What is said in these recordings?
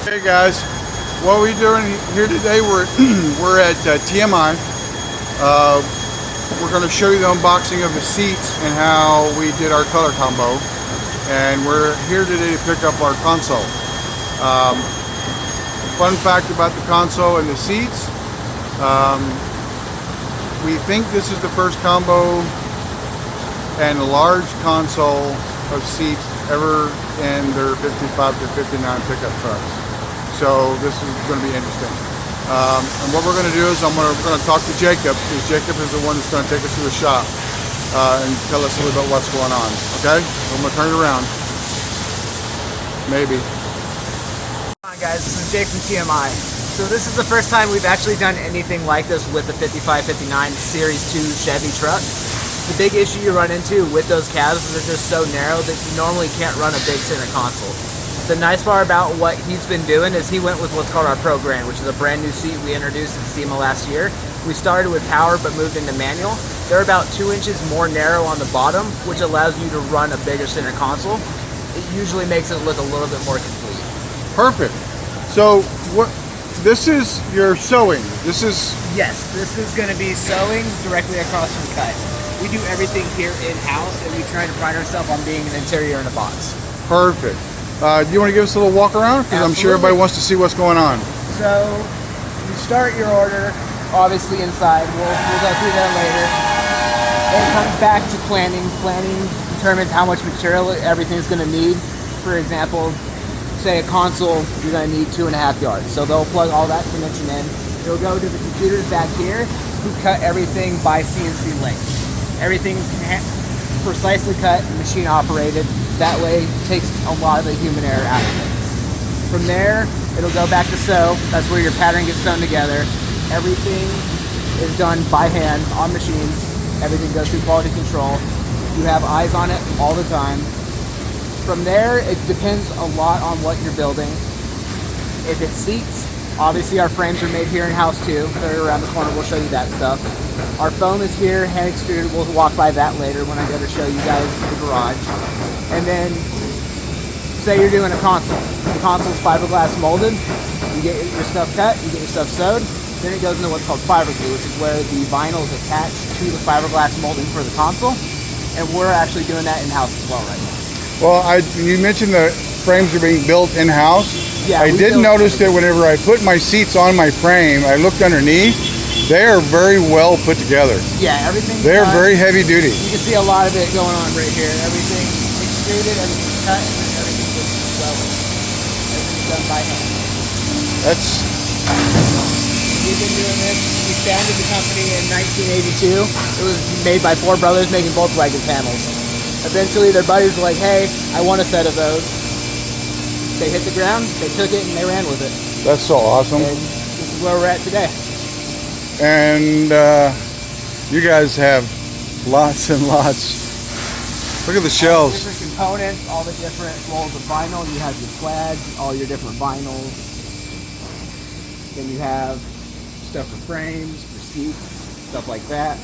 Hey guys, what are we doing here today? We're at TMI. We're going to show you the unboxing of the seats and how we did our color combo. And we're here today to pick up our console. Fun fact about the console and the seats. We think this is the first combo and a large console of seats ever in their 55 to 59 pickup trucks. So this is going to be interesting. And what we're going to do is we're going to talk to Jacob, because Jacob is the one that's going to take us to the shop and tell us a little bit what's going on. Okay? So I'm going to turn it around. Maybe. Hi guys, this is Jake from TMI. So this is the first time we've actually done anything like this with the 55-59 Series 2 Chevy truck. The big issue you run into with those cabs is they're just so narrow that you normally can't run a big center console. The nice part about what he's been doing is he went with what's called our Pro Grand, which is a brand new seat we introduced at SEMA last year. We started with power but moved into manual. They're about 2 inches more narrow on the bottom, which allows you to run a bigger center console. It usually makes it look a little bit more complete. Perfect. So this is your sewing. Yes, this is going to be sewing directly across from cut. We do everything here in-house, and we try to pride ourselves on being an interior in a box. Perfect. Do you want to give us a little walk around? Because I'm sure everybody wants to see what's going on. So you start your order, obviously inside. We'll go through that later. Then it comes back to planning. Planning determines how much material everything's going to need. For example, say a console, you're going to need 2.5 yards. So they'll plug all that connection in. It'll go to the computers back here who cut everything by CNC link. Everything's precisely cut, machine operated. That way it takes a lot of the human error out of things. From there, it'll go back to sew. That's where your pattern gets sewn together. Everything is done by hand on machines. Everything goes through quality control. You have eyes on it all the time. From there, it depends a lot on what you're building. If it's seats, obviously our frames are made here in-house too. They're around the corner, we'll show you that stuff. Our foam is here, hand extruded, we'll walk by that later when I go to show you guys the garage. And then, say you're doing a console. The console's fiberglass molded, you get your stuff cut, you get your stuff sewed, then it goes into what's called fiber glue, which is where the vinyl is attached to the fiberglass molding for the console. And we're actually doing that in-house as well right now. Well, you mentioned the frames are being built in-house. Yeah, I did notice that whenever I put my seats on my frame, I looked underneath. They are very well put together. Yeah, everything. They're very heavy duty. You can see a lot of it going on right here. Everything extruded, everything's cut, and everything's just welded. Everything's done by hand. We've been doing this. We founded the company in 1982. It was made by 4 brothers making Volkswagen panels. Eventually their buddies were like, hey, I want a set of those. They hit the ground, they took it, and they ran with it. That's so awesome. And this is where we're at today. And you guys have lots and lots. Look at the shelves. All the different components, all the different rolls of vinyl. You have your plaid, all your different vinyls. Then you have stuff for frames, for seats, stuff like that.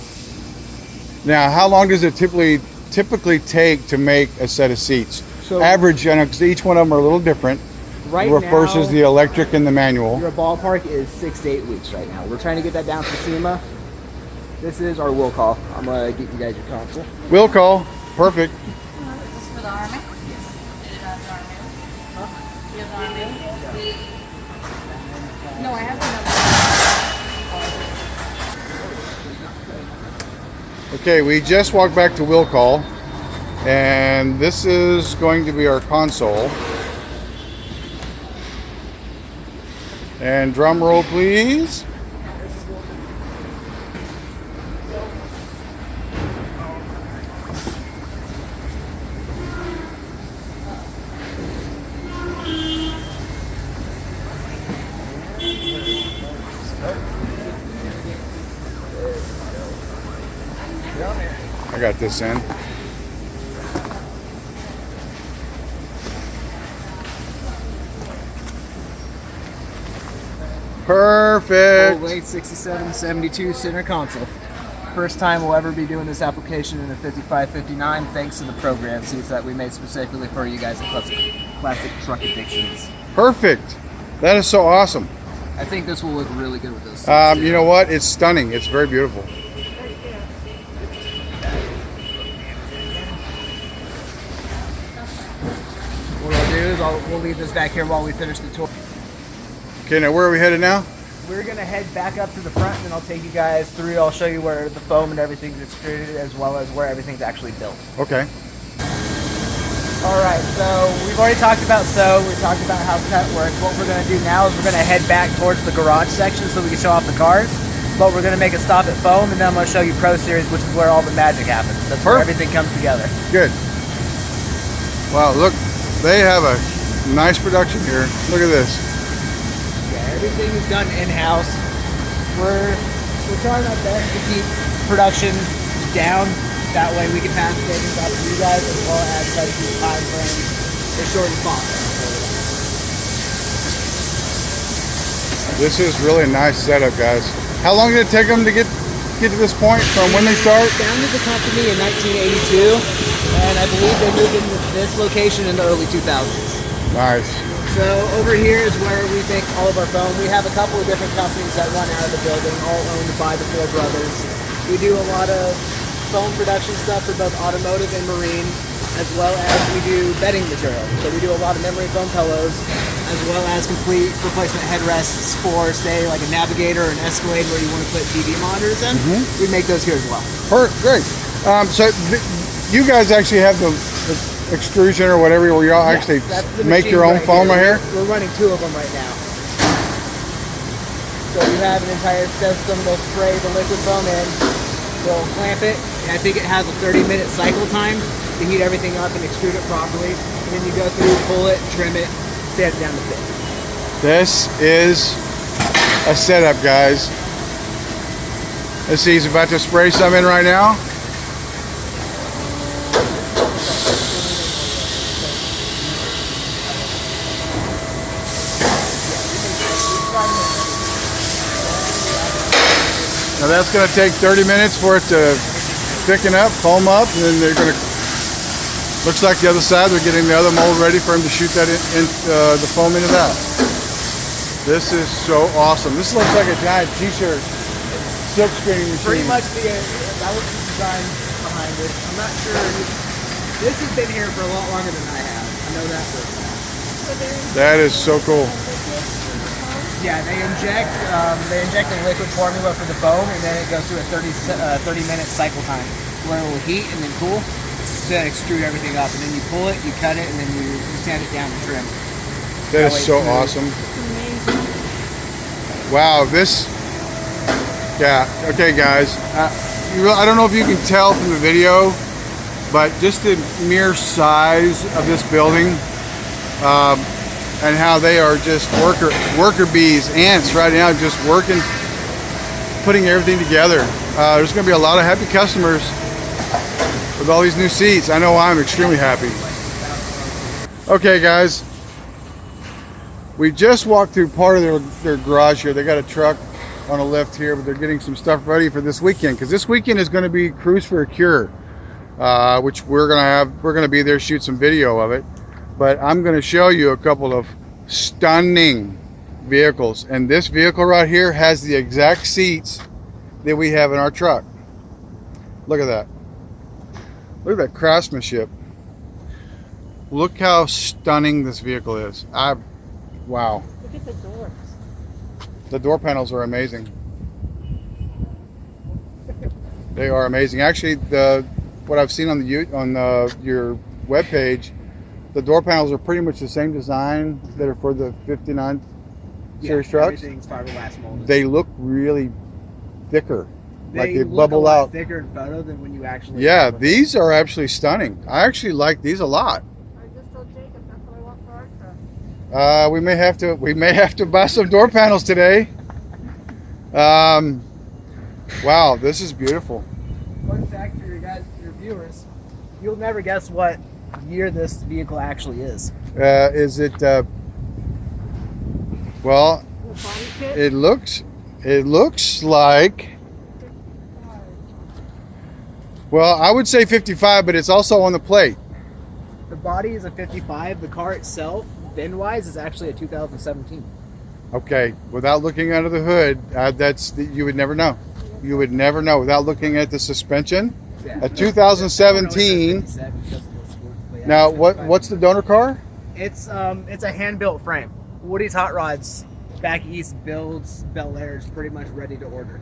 Now, how long does it typically take to make a set of seats? So average, I know, because each one of them are a little different. Right now, versus the electric and the manual. Your ballpark is 6 to 8 weeks right now. We're trying to get that down for SEMA. This is our will call. I'm gonna get you guys your console. Will call, perfect. Is this for the army? Yes. Is it on the army? Huh? You have the army? No, I have another. Okay, we just walked back to will call, and this is going to be our console. And drum roll, please. I got this in. Perfect. Full weight 6772 center console. First time we'll ever be doing this application in a 55-59 thanks to the program seats that we made specifically for you guys at Classic Truck Addictions. Perfect. That is so awesome. I think this will look really good with this. You know what? It's stunning. It's very beautiful. What I'll do is we'll leave this back here while we finish the tour. Okay, now where are we headed now? We're gonna head back up to the front, and then I'll take you guys through. I'll show you where the foam and everything's extruded, as well as where everything's actually built. Okay. All right, so we've already talked about we talked about how cut works. What we're gonna do now is we're gonna head back towards the garage section so we can show off the cars. But we're gonna make a stop at foam, and then I'm gonna show you Pro Series, which is where all the magic happens. That's where everything comes together. Good. Wow, look, they have a nice production here. Look at this. Yeah, everything is done in-house. We're trying our best to keep production down. That way we can pass savings up to you guys, as well as try to keep time frames as short as possible. This is really a nice setup, guys. How long did it take them to get to this point from when they start? Founded the company in 1982, and I believe they moved into this location in the early 2000s. Nice. So over here is where we make all of our foam. We have a couple of different companies that run out of the building, all owned by the four brothers. We do a lot of foam production stuff for both automotive and marine, as well as we do bedding material. So we do a lot of memory foam pillows, as well as complete replacement headrests for, say, like a Navigator or an Escalade where you want to put TV monitors in. We make those here as well. Great. So you guys actually have the extrusion or whatever where y'all actually make your own foam right here? We're running two of them right now. So you have an entire system. They'll spray the liquid foam in, they'll clamp it, and I think it has a 30-minute cycle time to heat everything up and extrude it properly. And then you go through, pull it, trim it, sand it down to fit. This is a setup, guys. Let's see, he's about to spray some in right now. Now that's going to take 30 minutes for it to thicken up, foam up, and then they're going to, looks like the other side, they're getting the other mold ready for him to shoot that the foam into that. This is so awesome. This looks like a giant t-shirt silk screening machine. Pretty much that was the design behind it. I'm not sure, this has been here for a lot longer than I have. I know that for a fact. That is so cool. Yeah, they inject a liquid formula for the foam, and then it goes through a 30-minute cycle time where it will heat and then cool to extrude everything up. And then you pull it, you cut it, and then you sand it down and trim. That is so awesome. Wow, this, yeah, okay guys. I don't know if you can tell from the video, but just the mere size of this building, and how they are just worker bees, ants right now, just working, putting everything together. There's going to be a lot of happy customers with all these new seats. I know I'm extremely happy. Okay guys, we just walked through part of their garage here. They got a truck on a lift here, but they're getting some stuff ready for this weekend, because this weekend is going to be Cruise for a Cure, which we're going to be there, shoot some video of it. But I'm going to show you a couple of stunning vehicles. And this vehicle right here has the exact seats that we have in our truck. Look at that. Look at that craftsmanship. Look how stunning this vehicle is. Wow. Look at the doors. The door panels are amazing. They are amazing. Actually, what I've seen on your webpage, the door panels are pretty much the same design that are for the 59 series trucks. Everything's fiberglass molded. They look really thicker, like they look bubble a lot out. thicker in photo than when you actually. Yeah, these are actually stunning. I actually like these a lot. I just told Jacob that's what I want for our truck. We may have to buy some door panels today. Wow, this is beautiful. Fun fact for your viewers, you'll never guess what year this vehicle actually is. Is it? Well, The body kit? it looks like. Well, I would say 55, but it's also on the plate. The body is a 55. The car itself, VIN-wise, is actually a 2017. Okay, without looking under the hood, you would never know. You would never know without looking at the suspension. Yeah. A 2017. Now, what's the donor car? It's a hand-built frame. Woody's Hot Rods back east builds Bel Airs pretty much ready to order.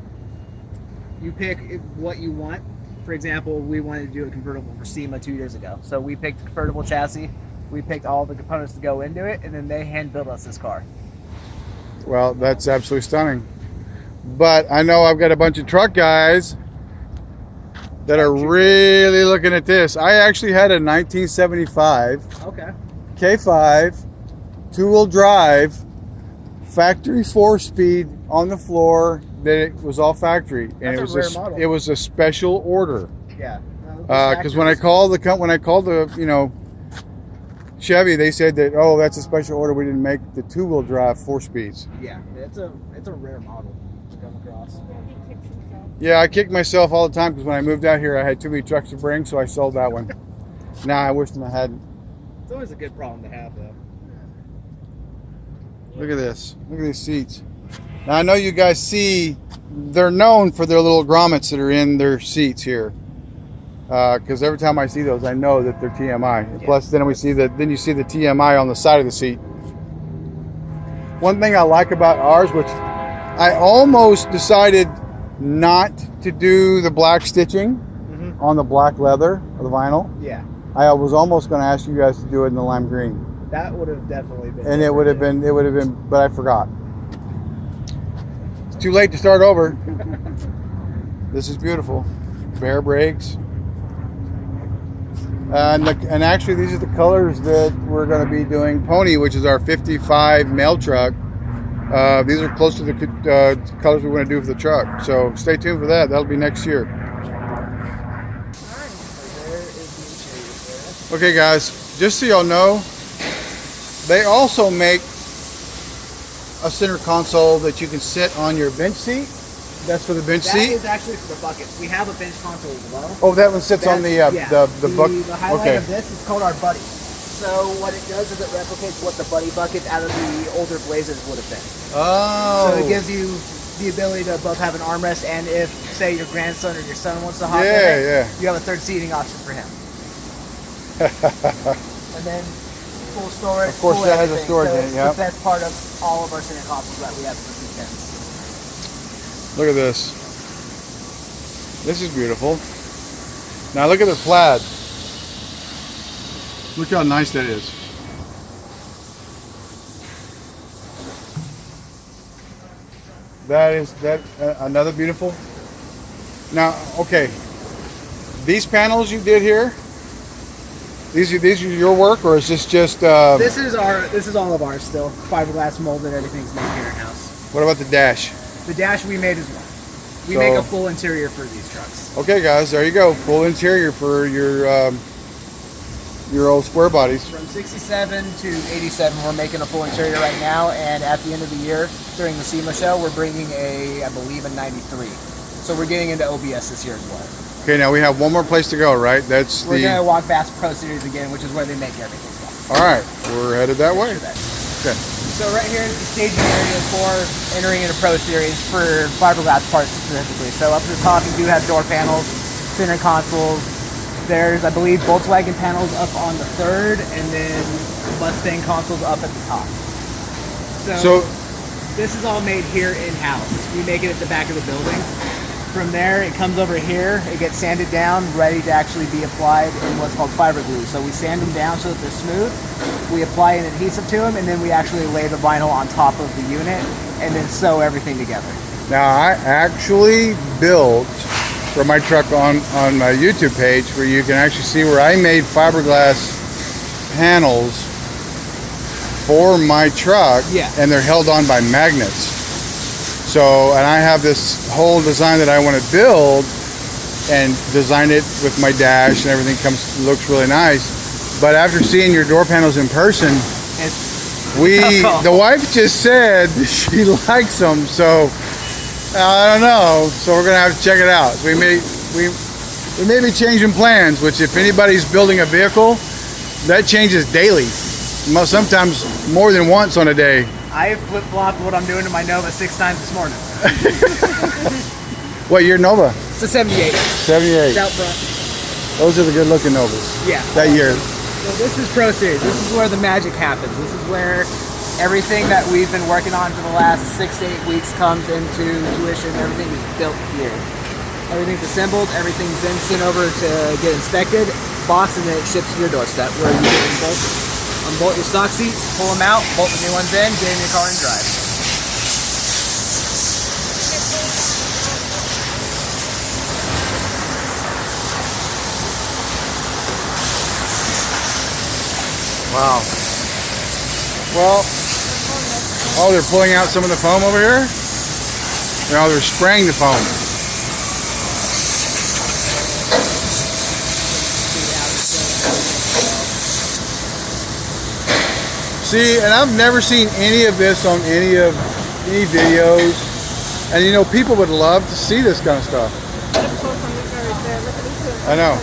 You pick what you want. For example, we wanted to do a convertible for SEMA 2 years ago. So we picked a convertible chassis, we picked all the components to go into it, and then they hand-built us this car. Well, that's absolutely stunning. But I know I've got a bunch of truck guys that are really looking at this. I actually had a 1975 Okay. K5 two-wheel drive factory 4-speed on the floor. That it was all factory, and That's it was a rare model. it was a special order. Yeah. Because when I called the Chevy, they said that, oh, that's a special order. We didn't make the two-wheel drive 4-speeds. Yeah, it's a rare model to come across. Yeah, I kick myself all the time because when I moved out here, I had too many trucks to bring, so I sold that one. Now I wish I hadn't. It's always a good problem to have, though. Look at this. Look at these seats. Now I know you guys see they're known for their little grommets that are in their seats here. Because every time I see those, I know that they're TMI. Yeah. Plus, then you see the TMI on the side of the seat. One thing I like about ours, which I almost decided not to do the black stitching on the black leather or the vinyl. Yeah, I was almost going to ask you guys to do it in the lime green, that would have definitely been. and it would have been, but I forgot. It's too late to start over. This is beautiful. Bare brakes. And actually, these are the colors that we're going to be doing. Pony, which is our 55 mail truck. These are close to the colors we want to do for the truck. So stay tuned for that. That'll be next year. Okay, guys, just so y'all know, they also make a center console that you can sit on your bench seat. That's for the bench That seat. is actually for the buckets. We have a bench console as well. Oh, that one sits on the bucket. The highlight Okay. of this is called our buddy. So what it does is it replicates what the buddy bucket out of the older Blazers would have been. Oh. So it gives you the ability to both have an armrest, and if, say, your grandson or your son wants to hop in Yeah, it, yeah. you have a third seating option for him. And then full storage. Of course, full that has a everything. storage so in it, it's yep. the best part of all of our center consoles that we have in the C10s. Look at this. This is beautiful. Now look at the plaid. Look how nice that is. That is another beautiful. Now, okay, these panels you did here. These are your work, or is this just? This is all of ours still. Fiberglass molded, everything's made here in house. What about the dash? The dash we made as well. We So- make a full interior for these trucks. Okay, guys, there you go. Full interior for your old square bodies. From 67 to 87, we're making a full interior right now, and at the end of the year, during the SEMA show, we're bringing I believe a 93. So we're getting into OBS this year as well. Okay, now we have one more place to go, right? That's We're gonna walk past Pro Series again, which is where they make everything from. All right, we're headed that way. Okay. So right here is the staging area for entering into Pro Series for fiberglass parts specifically. So up at the top, you do have door panels, center consoles. There's, I believe, Volkswagen panels up on the third, and then Mustang consoles up at the top. So This is all made here in-house. We make it at the back of the building. From there, it comes over here, it gets sanded down, ready to actually be applied in what's called fiber glue. So we sand them down so that they're smooth. We apply an adhesive to them, and then we actually lay the vinyl on top of the unit, and then sew everything together. now I actually built for my truck on my YouTube page, where you can actually see where I made fiberglass panels for my truck, Yeah. and they're held on by magnets. So, and I have this whole design that I want to build and design it with my dash, and everything looks really nice. But after seeing your door panels in person, It's the wife just said she likes them, so I don't know. So we're gonna have to check it out. We may be changing plans. Which, if anybody's building a vehicle, that changes daily. Sometimes more than once on a day. I flip-flopped what I'm doing to my Nova 6 times this morning. What year Nova? It's a 78. 78. It's out front. Those are the good looking Novas. Yeah. That year. So this is Pro Series. This is where the magic happens. This is where everything that we've been working on for the last 6 to 8 weeks comes into fruition. Everything is built here. Everything's assembled. Everything's then sent over to get inspected, boxed, and then it ships to your doorstep where you can unbolt your stock seats, pull them out, bolt the new ones in, get in your car and drive. Wow. Well, oh, they're pulling out some of the foam over here? No, they're spraying the foam. See, and I've never seen any of this on any videos. And you know, people would love to see this kind of stuff. I know.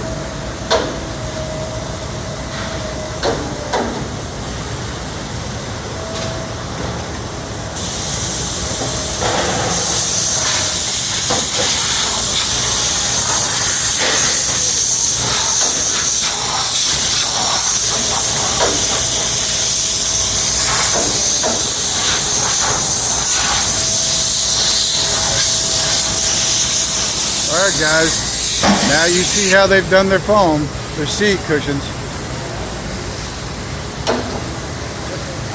Alright guys, now you see how they've done their foam, their seat cushions.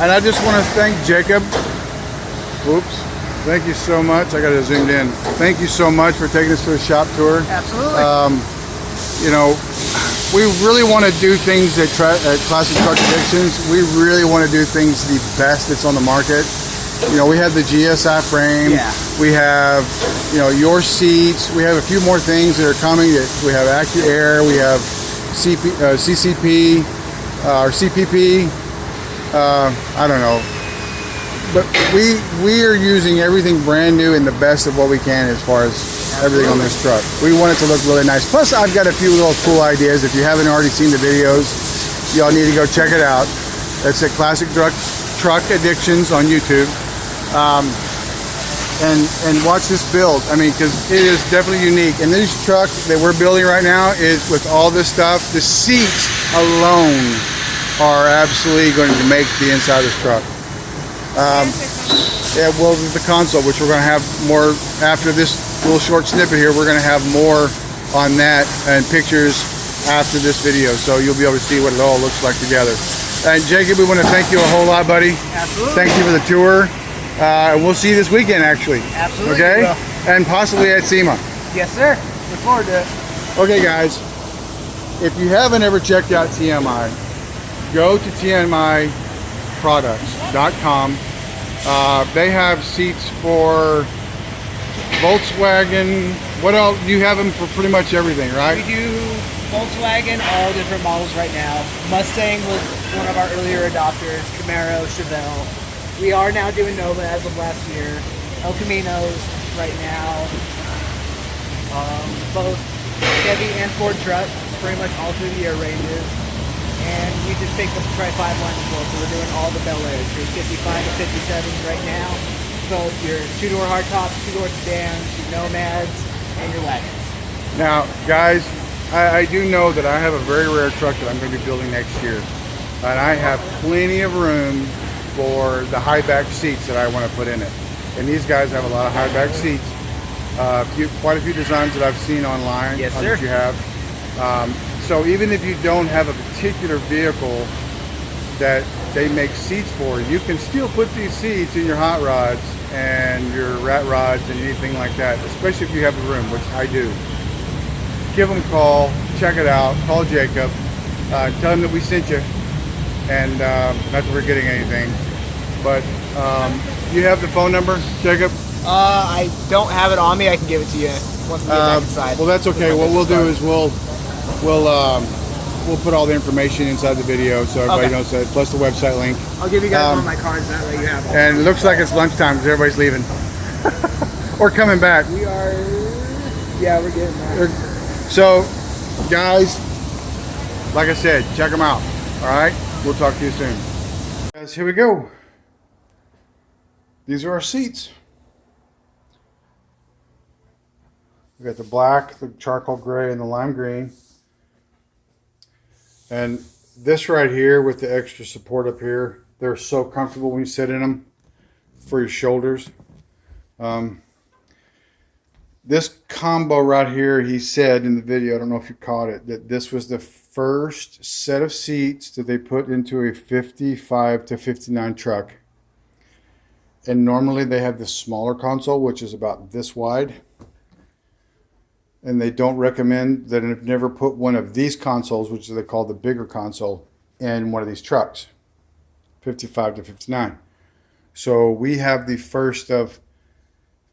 And I just want to thank Jacob. Oops. Thank you so much. I got it zoomed in. Thank you so much for taking us to a shop tour. Absolutely. You know, we really want to do things at Classic Truck Addictions. We really want to do things the best that's on the market. You know, we have the GSI frame. Yeah. We have, you know, your seats. We have a few more things that are coming. We have accu-air. We have CCP or CPP. I don't know. But we are using everything brand new and the best of what we can as far as everything on this truck. We want it to look really nice. Plus, I've got a few little cool ideas. If you haven't already seen the videos, y'all need to go check it out. That's at Classic Truck Addictions on YouTube. And watch this build. I mean, because it is definitely unique. And this truck that we're building right now is with all this stuff. The seats alone are absolutely going to make the inside of this truck. Yeah, well, the console, which we're going to have more after this little short snippet here. We're going to have more on that and pictures after this video, so you'll be able to see what it all looks like together. And Jacob, we want to thank you a whole lot, buddy. Absolutely. Thank you for the tour. We'll see you this weekend, actually. Absolutely. Okay? And possibly at SEMA. Yes, sir. Look forward to it. Okay, guys. If you haven't ever checked out TMI, go to TMIProducts.com. They have seats for Volkswagen. What else? You have them for pretty much everything, right? We do Volkswagen, all different models right now. Mustang was one of our earlier adopters. Camaro, Chevelle. We are now doing Nova as of last year. El Caminos right now. Both Chevy and Ford truck, pretty much all through the year ranges. And we just picked up the Tri-5 line as well, so we're doing all the Bel Airs. Your 55 to 57s right now. Both your two-door hardtops, two-door sedans, your Nomads, and your wagons. Now, guys, I do know that I have a very rare truck that I'm going to be building next year. And I have plenty of room for the high back seats that I want to put in it. And these guys have a lot of high back seats. Quite a few designs that I've seen online. Yes, sir. That you have. So even if you don't have a particular vehicle that they make seats for, you can still put these seats in your hot rods and your rat rods and anything like that, especially if you have the room, which I do. Give them a call, check it out, call Jacob, tell him that we sent you, and not that we're getting anything, but you have the phone number, Jacob? I don't have it on me. I can give it to you once we get back inside. Well, that's okay. What we'll do is we'll put all the information inside the video so everybody knows that, plus the website link. I'll give you guys one of my cards, that way you have all. And it looks like it's lunchtime because everybody's leaving. Or coming back. We are, yeah, we're getting there. So, guys, like I said, check them out. All right? We'll talk to you soon. Guys, here we go. these are our seats. We got the black, the charcoal gray, and the lime green. And this right here with the extra support up here, they're so comfortable when you sit in them for your shoulders. This combo right here, he said in the video, I don't know if you caught it, that this was the first set of seats that they put into a 55 to 59 truck. And normally they have this smaller console, which is about this wide. And they don't recommend that. I've never put one of these consoles, which they call the bigger console, in one of these trucks, 55 to 59. So we have the first of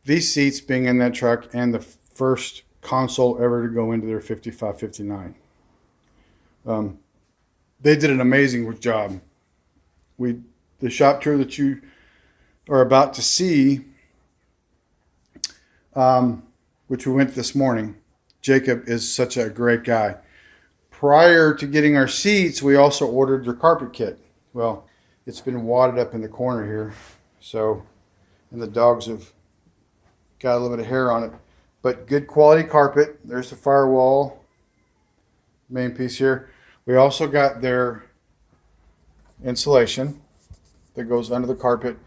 these seats being in that truck and the first console ever to go into their 55, 59. They did an amazing job. The shop tour that you are about to see, which we went this morning. Jacob is such a great guy. Prior to getting our seats, we also ordered their carpet kit. Well, it's been wadded up in the corner here, so, and the dogs have got a little bit of hair on it. But good quality carpet. There's the firewall, main piece here. We also got their insulation that goes under the carpet,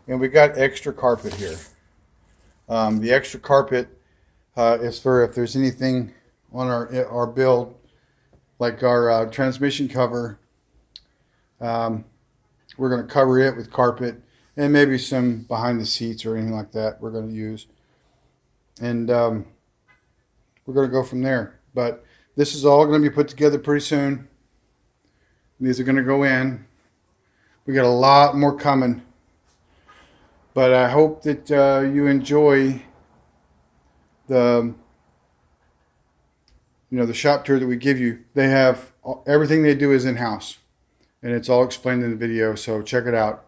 and we got extra carpet here. The extra carpet is for if there's anything on our build, like our transmission cover. We're going to cover it with carpet, and maybe some behind the seats or anything like that we're going to use. And we're going to go from there. But this is all going to be put together pretty soon. These are going to go in. We got a lot more coming. But I hope that you enjoy the shop tour that we give you. They have everything they do is in-house, and it's all explained in the video, so check it out.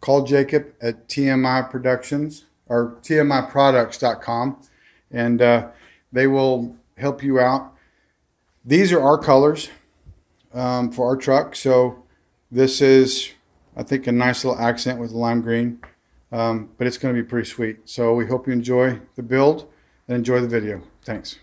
Call Jacob at TMI Productions or TMIProducts.com, and they will help you out. These are our colors for our truck, so this is, I think, a nice little accent with lime green, but it's going to be pretty sweet. So we hope you enjoy the build and enjoy the video. Thanks.